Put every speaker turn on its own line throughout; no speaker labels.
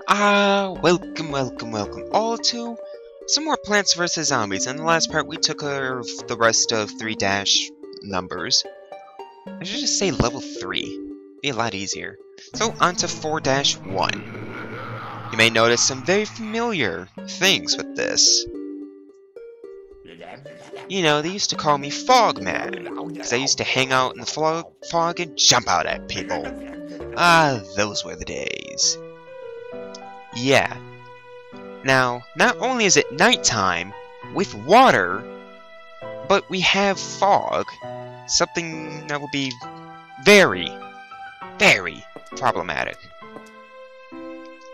Welcome all to some more Plants vs. Zombies. In the last part, we took care of the rest of 3- numbers. I should just say level 3. Be a lot easier. So, on to 4-1. You may notice some very familiar things with this. You know, they used to call me Fogman, because I used to hang out in the fog and jump out at people. Those were the days. Yeah. Now, not only is it nighttime with water, but we have fog. Something that will be very, very problematic.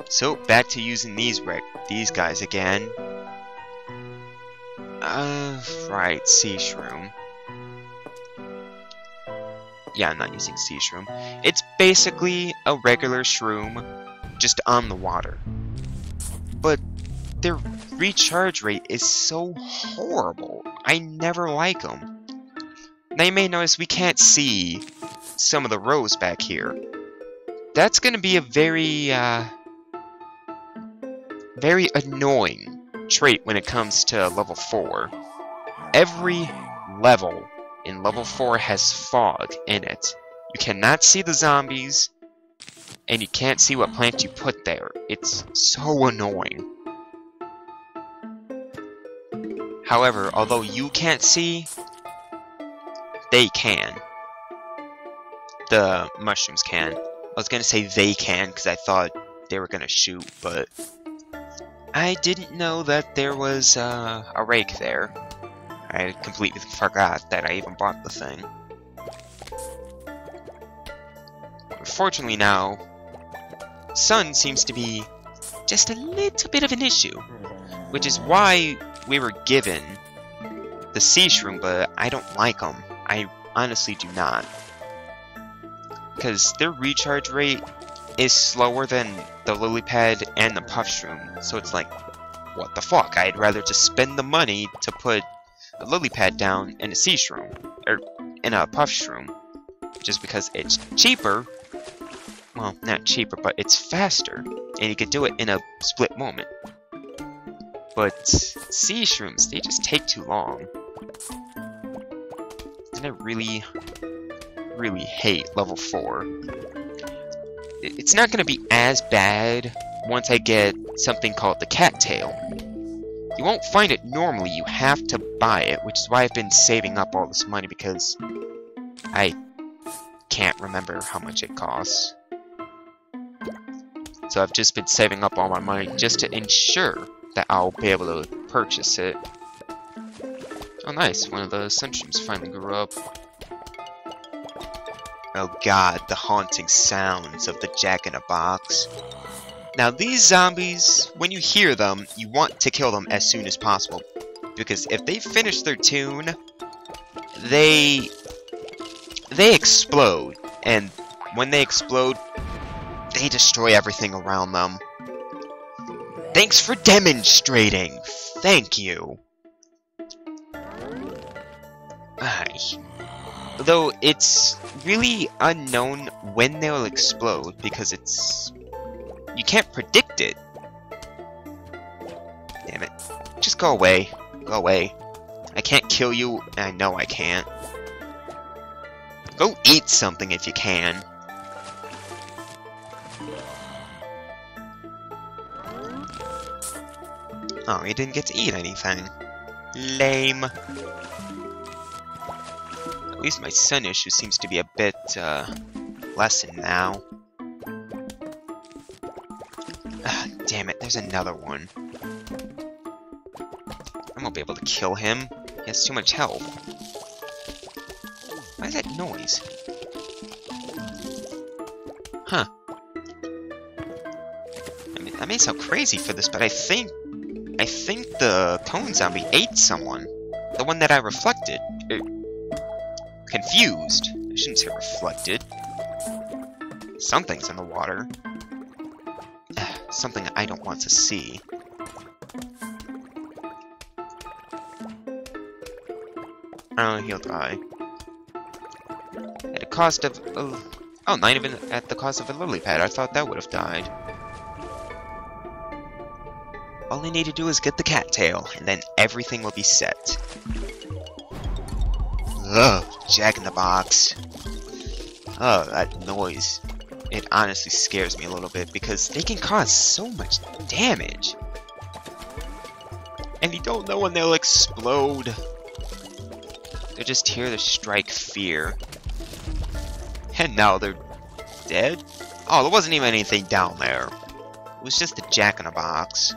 So, back to using these guys again. Right, sea shroom. Yeah, I'm not using sea shroom. It's basically a regular shroom, just on the water. But their recharge rate is so horrible. I never like them. Now you may notice we can't see some of the rows back here. That's gonna be a very annoying trait when it comes to level 4. Every level in level 4 has fog in it. You cannot see the zombies, and you can't see what plant you put there. It's so annoying. However, although you can't see, they can. The mushrooms can. I was gonna say they can, because I thought they were gonna shoot, but I didn't know that there was a Wraith there. I completely forgot that I even bought the thing. Unfortunately now, sun seems to be just a little bit of an issue, which is why we were given the sea shroom, but I don't like them. I honestly do not. Because their recharge rate is slower than the lily pad and the puff shroom, so it's like, what the fuck? I'd rather just spend the money to put a lily pad down in a sea shroom, or in a puff shroom, just because it's cheaper. Well, not cheaper, but it's faster, and you can do it in a split moment. But sea shrooms, they just take too long. And I really, really hate level 4. It's not going to be as bad once I get something called the cattail. You won't find it normally, you have to buy it, which is why I've been saving up all this money, because I can't remember how much it costs. So I've just been saving up all my money just to ensure that I'll be able to purchase it. Oh nice, one of the sunstreams finally grew up. Oh god, the haunting sounds of the Jack-in-a-Box. Now these zombies, when you hear them, you want to kill them as soon as possible. Because if they finish their tune, they explode. And when they explode, they destroy everything around them. Thanks for demonstrating! Thank you! Though it's really unknown when they'll explode, because you can't predict it. Damn it. Just go away. Go away. I can't kill you, and I know I can't. Go eat something if you can. Oh, he didn't get to eat anything. Lame. At least my sun issue seems to be a bit, lessened now. Damn it, there's another one. I won't be able to kill him. He has too much health. Why is that noise? Huh. I mean, I may sound crazy for this, but I think the cone zombie ate someone. The one that I reflected. Confused. I shouldn't say reflected. Something's in the water. Something I don't want to see. Oh, he'll die. At the cost of... Oh, not even at the cost of a lily pad. I thought that would have died. All I need to do is get the cattail, and then everything will be set. Ugh, Jack in the Box. Oh, that noise. It honestly scares me a little bit because they can cause so much damage. And you don't know when they'll explode. They're just here to strike fear. And now they're dead? Oh, there wasn't even anything down there. It was just a Jack in the Box.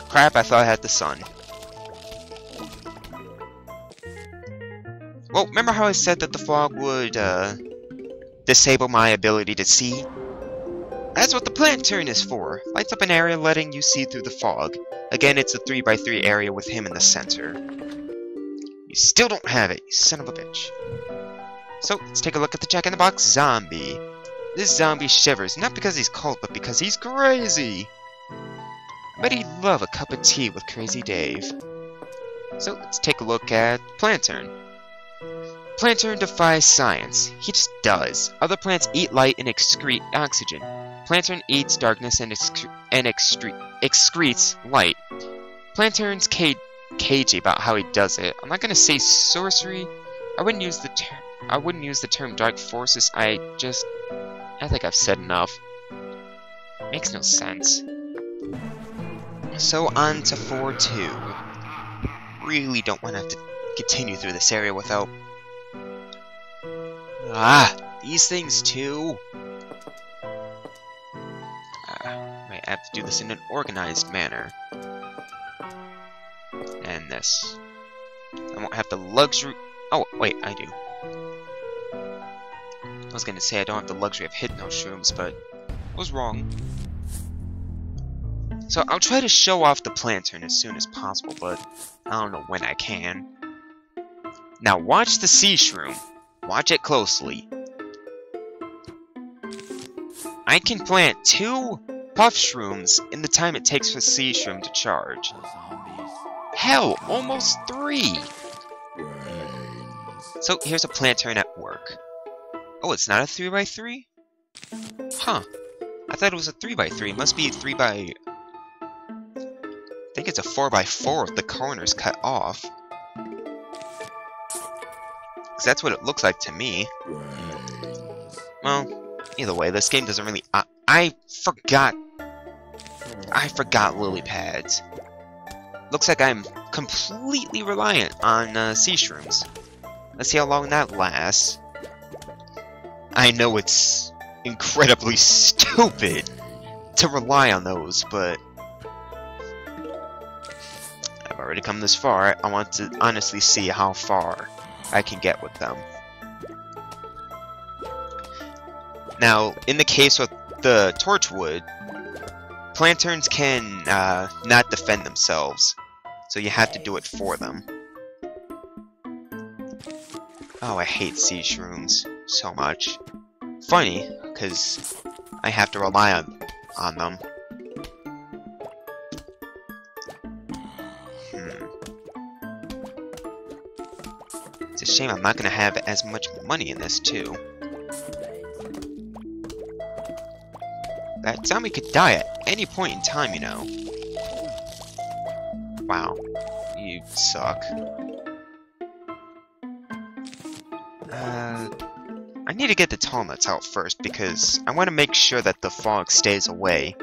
Crap, I thought I had the sun. Well, remember how I said that the fog would, disable my ability to see? That's what the Plantern is for. Lights up an area letting you see through the fog. Again, it's a 3x3 area with him in the center. You still don't have it, you son of a bitch. So, let's take a look at the Jack-in-the-Box zombie. This zombie shivers, not because he's cold, but because he's crazy. I bet he'd love a cup of tea with Crazy Dave. So, let's take a look at Plantern. Plantern defies science. He just does. Other plants eat light and excrete oxygen. Plantern eats darkness and excretes light. Plantern's cagey about how he does it. I'm not gonna say sorcery. I wouldn't use the term dark forces. I think I've said enough. Makes no sense. So on to 4-2. Really don't want to have to continue through this area without... these things too. Might have to do this in an organized manner. And this. I won't have the luxury... Oh, wait, I do. I was gonna say I don't have the luxury of hypno shrooms, but I was wrong. So I'll try to show off the Plantern as soon as possible, but I don't know when I can. Now watch the sea shroom. Watch it closely. I can plant 2 puff shrooms in the time it takes for sea shroom to charge. Hell, almost 3! So here's a Plantern at work. Oh, it's not a 3x3? Huh. I thought it was a 3x3. It must be a 3x... I think it's a 4x4 with the corners cut off. Cause that's what it looks like to me. Well, either way, this game doesn't really... I forgot lily pads. Looks like I'm completely reliant on sea shrooms. Let's see how long that lasts. I know it's incredibly stupid to rely on those, but I've already come this far. I want to honestly see how far I can get with them. Now, in the case with the Torchwood, Planterns can not defend themselves, so you have to do it for them. Oh, I hate sea shrooms so much. Funny, because I have to rely on them. It's a shame I'm not going to have as much money in this, too. That zombie could die at any point in time, you know. Wow. You suck. I need to get the tall nuts out first, because I want to make sure that the fog stays away.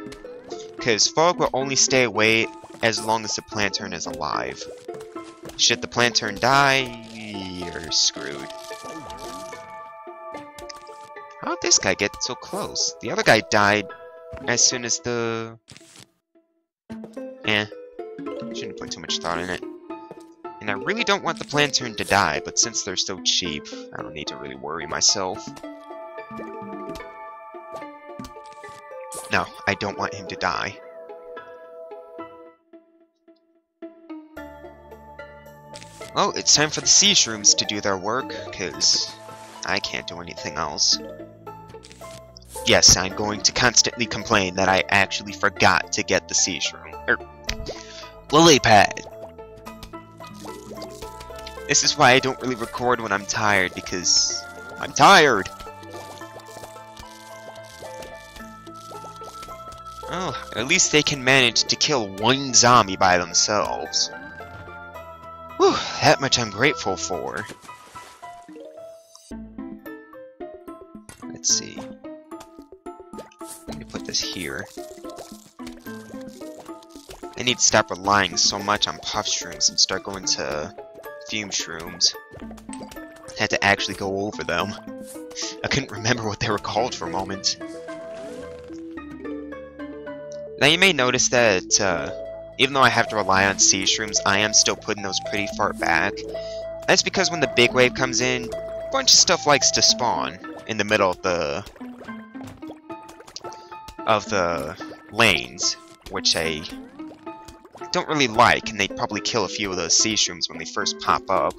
Because fog will only stay away as long as the Plantern is alive. Should the Plantern die, you're screwed. How'd this guy get so close? The other guy died as soon as the... Shouldn't put too much thought in it. And I really don't want the Plantern to die, but since they're so cheap, I don't need to really worry myself. No, I don't want him to die. Well, it's time for the sea shrooms to do their work, because I can't do anything else. Yes, I'm going to constantly complain that I actually forgot to get the sea shroom. Lily pad! This is why I don't really record when I'm tired, because I'm tired! Oh, at least they can manage to kill one zombie by themselves. Whew, that much I'm grateful for. Let's see. Let me put this here. I need to stop relying so much on puff shrooms and start going to fume shrooms. I had to actually go over them. I couldn't remember what they were called for a moment. Now you may notice that even though I have to rely on sea shrooms, I am still putting those pretty far back. That's because when the big wave comes in, a bunch of stuff likes to spawn in the middle of the lanes, which I don't really like, and they'd probably kill a few of those sea shrooms when they first pop up.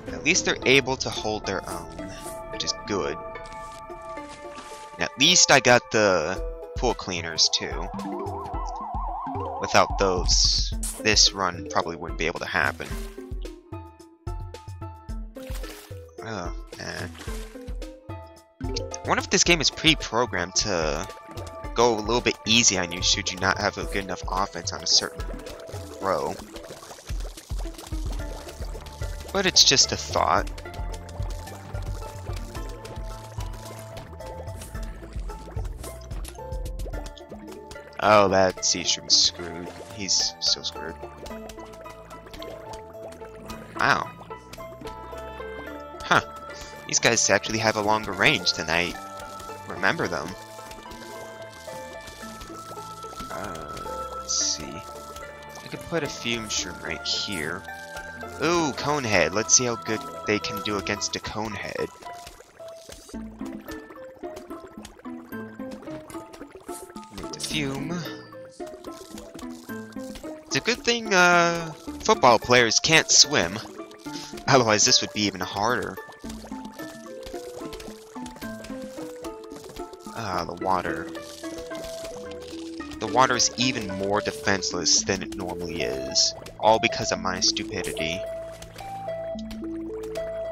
At least they're able to hold their own, which is good. And at least I got the pool cleaners too. Without those, this run probably wouldn't be able to happen. Oh, man. I wonder if this game is pre-programmed to go a little bit easy on you should you not have a good enough offense on a certain row. But it's just a thought. Oh, that sea shroom's screwed. He's so screwed. Wow. Huh. These guys actually have a longer range than I remember them. Let's see. I could put a fume shroom right here. Ooh, Conehead. Let's see how good they can do against a Conehead. Need to fume. It's a good thing football players can't swim. Otherwise this would be even harder. Ah, the water. The water is even more defenseless than it normally is. All because of my stupidity.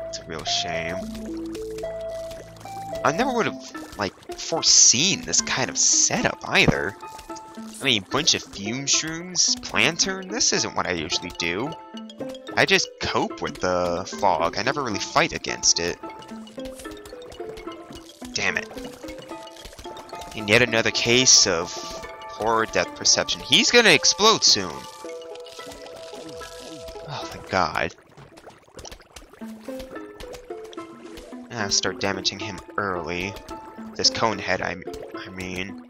It's a real shame. I never would have, like, foreseen this kind of setup either. I mean, bunch of fume shrooms, Plantern, this isn't what I usually do. I just cope with the fog. I never really fight against it. Damn it. And yet another case of poor depth perception. He's gonna explode soon. Oh, thank God. I have to start damaging him early. This Conehead, I mean.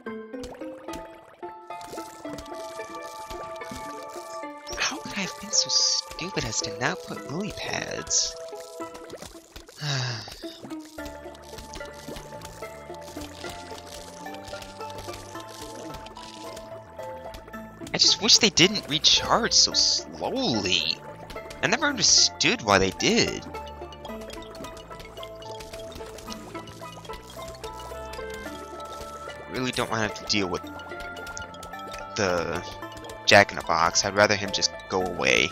How could I have been so stupid as to not put lily pads? I just wish they didn't recharge so slowly. I never understood why they did. Really don't want to have to deal with the Jack-in-a-Box. I'd rather him just go away.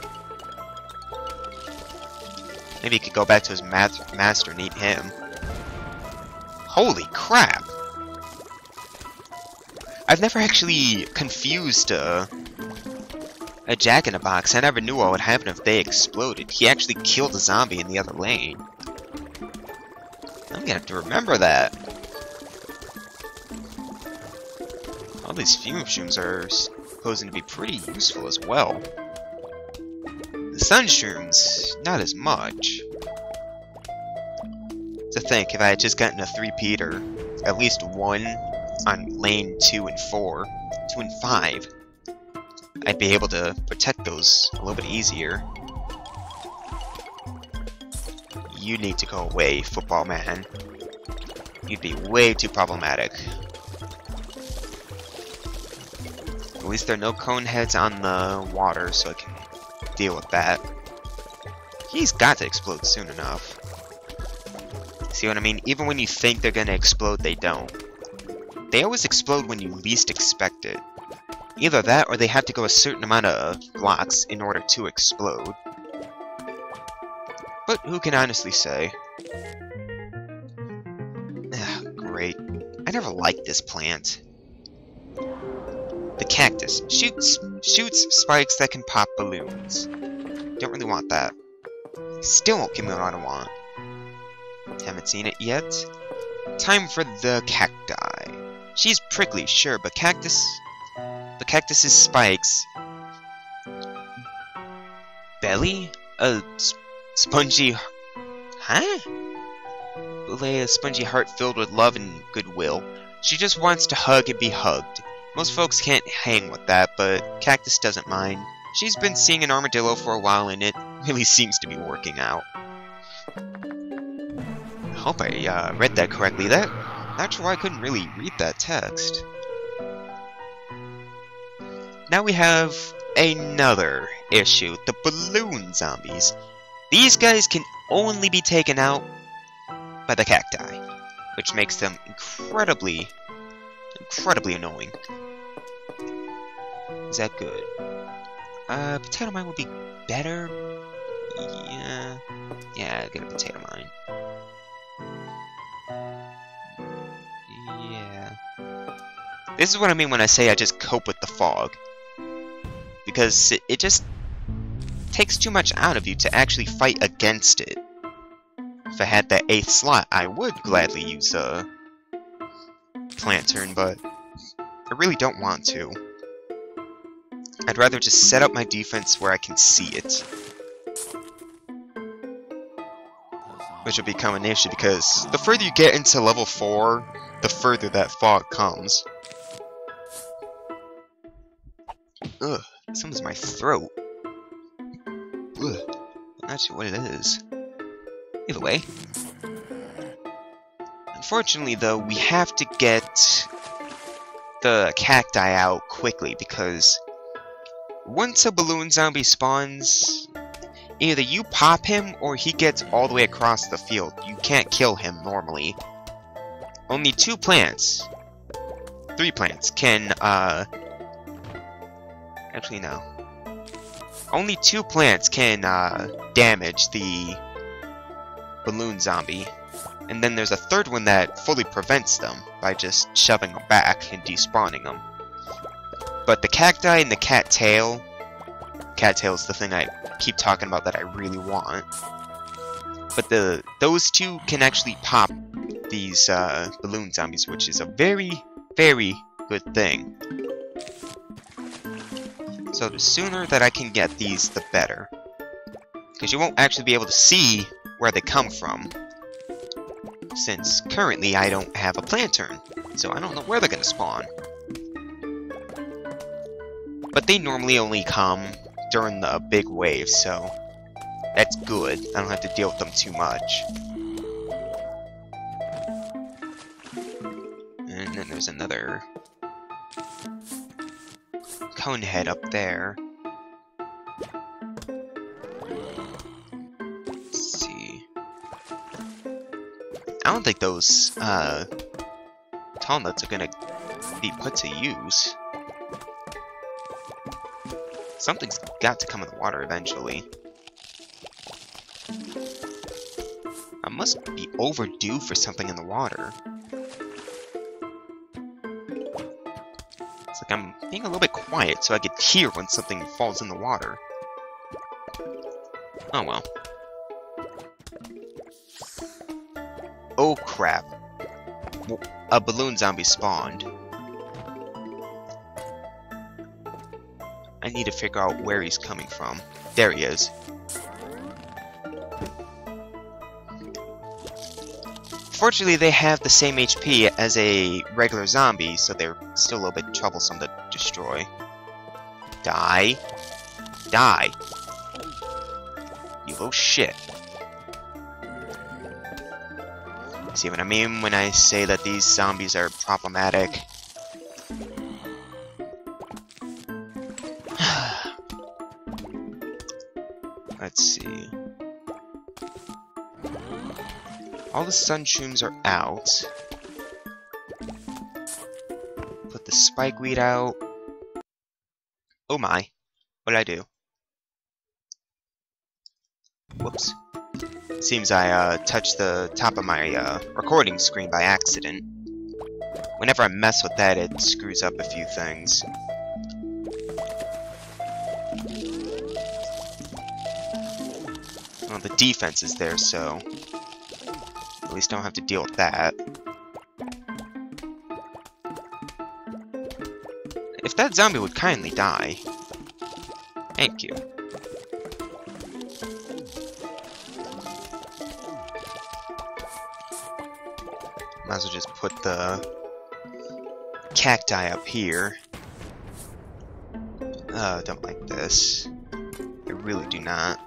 Maybe he could go back to his master and eat him. Holy crap! I've never actually confused a Jack-in-a-Box. I never knew what would happen if they exploded. He actually killed a zombie in the other lane. I'm gonna have to remember that. All these fume shrooms are supposed to be pretty useful as well. The sun shrooms, not as much. To think, if I had just gotten a 3-peater, at least one on lane 2 and 4, 2 and 5, I'd be able to protect those a little bit easier. You need to go away, football man. You'd be way too problematic. At least there are no Coneheads on the water, so I can deal with that. He's got to explode soon enough. See what I mean? Even when you think they're gonna explode, they don't. They always explode when you least expect it. Either that, or they have to go a certain amount of blocks in order to explode. But who can honestly say? Great. never liked this plant. The cactus. Shoots spikes that can pop balloons. Don't really want that. Still won't give me what I want. Haven't seen it yet. Time for the cacti. She's prickly, sure, but cactus's spikes. Belly? A spongy... Huh? Lay a spongy heart filled with love and goodwill. She just wants to hug and be hugged. Most folks can't hang with that, but Cactus doesn't mind. She's been seeing an armadillo for a while, and it really seems to be working out. I hope I read that correctly. Not sure why I couldn't really read that text. Now we have another issue, the balloon zombies. These guys can only be taken out by the cacti, which makes them incredibly annoying. Is that good? Potato mine would be better. Yeah, get a potato mine. Yeah. This is what I mean when I say I just cope with the fog. Because it just takes too much out of you to actually fight against it. If I had that 8th slot, I would gladly use a plant turn, but I really don't want to. I'd rather just set up my defense where I can see it. Which will become an issue because the further you get into level 4, the further that fog comes. Ugh, something's in my throat. Ugh, I'm not sure what it is. Either way. Unfortunately, though, we have to get the cacti out quickly because once a balloon zombie spawns, either you pop him or he gets all the way across the field. You can't kill him normally. Only 3 plants can, actually, no. Only 2 plants can, damage the balloon zombie. And then there's a 3rd one that fully prevents them by just shoving them back and despawning them. But the cacti and the cattail is the thing I keep talking about that I really want. But those 2 can actually pop these balloon zombies, which is a very, very good thing. So the sooner that I can get these, the better. Because you won't actually be able to see where they come from. Since currently I don't have a plant turn, so I don't know where they're gonna spawn. But they normally only come during the big wave, so that's good. I don't have to deal with them too much. And then there's another conehead up there. Let's see. I don't think those tall nuts are gonna be put to use. Something's got to come in the water eventually. I must be overdue for something in the water. It's like I'm being a little bit quiet so I could hear when something falls in the water. Oh well. Oh crap. A balloon zombie spawned. I need to figure out where he's coming from. There he is. Fortunately, they have the same HP as a regular zombie, so they're still a little bit troublesome to destroy. Die. Die. You little shit. See what I mean when I say that these zombies are problematic? Let's see. All the sunshrooms are out. Put the spikeweed out. Oh my. What did I do? Whoops. Seems I touched the top of my recording screen by accident. whenever I mess with that, it screws up a few things. Well, the defense is there, so at least I don't have to deal with that. If that zombie would kindly die. Thank you. Might as well just put the cacti up here. Don't like this. I really do not.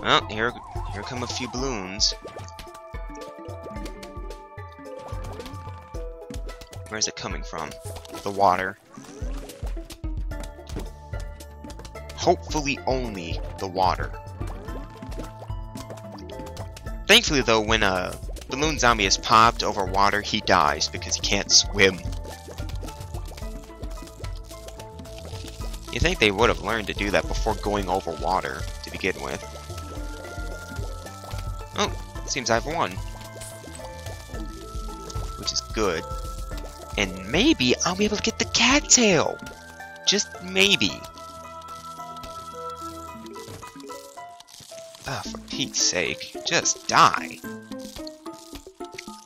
Well, here come a few balloons. Where's it coming from? The water. Hopefully only the water. Thankfully though, when a balloon zombie is popped over water, he dies because he can't swim. You think they would have learned to do that before going over water to begin with. Oh, seems I've won. Which is good. And maybe I'll be able to get the cattail! Just maybe. Ah, for Pete's sake, just die.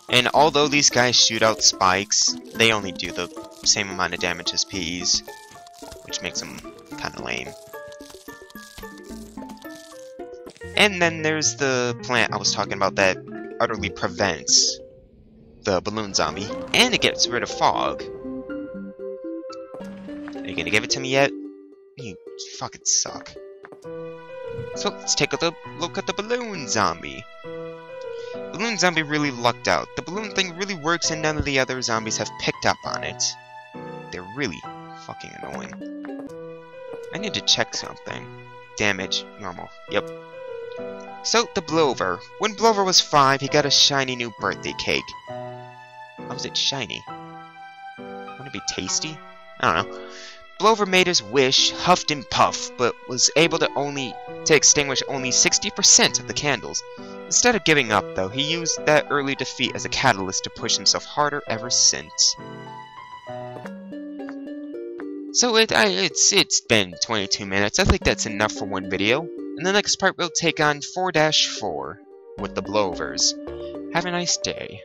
And although these guys shoot out spikes, they only do the same amount of damage as peas, which makes them kinda lame. And then there's the plant I was talking about that utterly prevents the balloon zombie, and it gets rid of fog. Are you gonna give it to me yet? You fucking suck. So let's take a look at the balloon zombie. Balloon zombie really lucked out. The balloon thing really works and none of the other zombies have picked up on it. They're really fucking annoying. I need to check something. Damage, normal, yep. So, the Blover. When Blover was 5, he got a shiny new birthday cake. How was it shiny? Wouldn't it be tasty? I don't know. Blover made his wish, huffed and puffed, but was able to extinguish only 60% of the candles. Instead of giving up, though, he used that early defeat as a catalyst to push himself harder ever since. So it's been 22 minutes. I think that's enough for one video. In the next part, we'll take on 4-4 with the Blovers. Have a nice day.